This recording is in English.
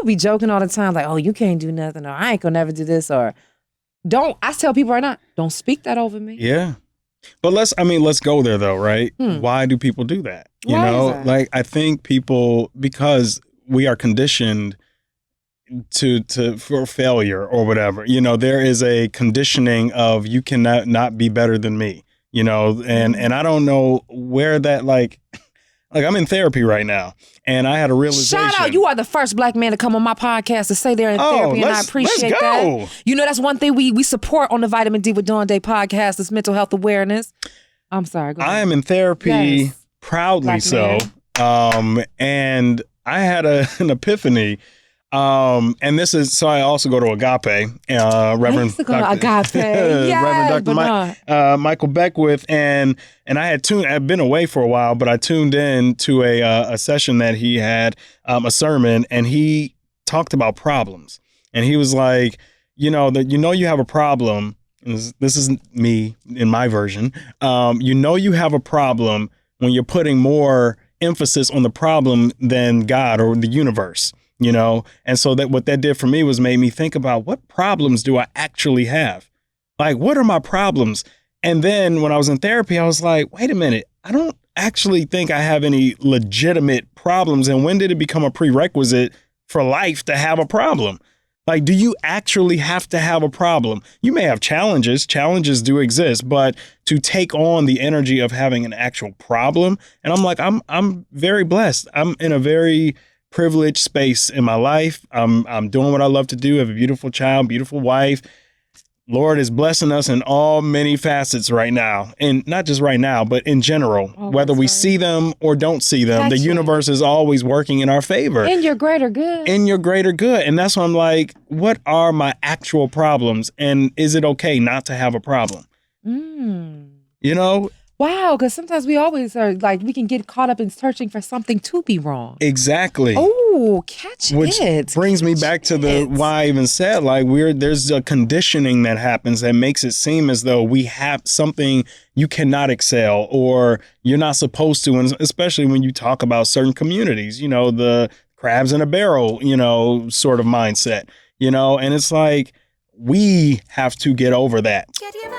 be joking all the time, like, oh, you can't do nothing, or I ain't gonna never do this, or I tell people right now, don't speak that over me. Yeah. But let's go there though, right? Why do people do that? Why is that? Like, I think people, because we are conditioned for failure or whatever, there is a conditioning of you cannot not be better than me, and I don't know where that, like I'm in therapy right now, and I had a realization. Shout out, you are the first Black man to come on my podcast to say they're in therapy, and I appreciate that. That's one thing we support on the Vitamin D with Dawn Dai podcast is mental health awareness. I'm sorry, go ahead. I am in therapy, proudly Black so, and I had an epiphany. And this is, so I also go to Agape, Reverend Dr. Reverend Dr. Michael Beckwith, and I've been away for a while, but I tuned in to a session that he had, a sermon, and he talked about problems, and he was like, you have a problem. This is me in my version. You have a problem when you're putting more emphasis on the problem than God or the universe. And so that what that did for me was made me think about, what problems do I actually have? Like, what are my problems? And then when I was in therapy, I was like, wait a minute, I don't actually think I have any legitimate problems. And when did it become a prerequisite for life to have a problem? Like, do you actually have to have a problem? You may have challenges. Challenges do exist, but to take on the energy of having an actual problem. And I'm like, I'm very blessed. I'm in a very privileged space in my life. I'm doing what I love to do. I have a beautiful child, beautiful wife. Lord is blessing us in all many facets right now. And not just right now, but in general, whether we see them or don't see them, the universe is always working in our favor. In your greater good. In your greater good. And that's why I'm like, what are my actual problems? And is it okay not to have a problem? Wow, because sometimes we always are like, we can get caught up in searching for something to be wrong. Exactly. Oh, catch Which it. brings me back to the why I even said, like, there's a conditioning that happens that makes it seem as though we have something you cannot excel or you're not supposed to, and especially when you talk about certain communities, the crabs in a barrel, sort of mindset, and it's like, we have to get over that. Get your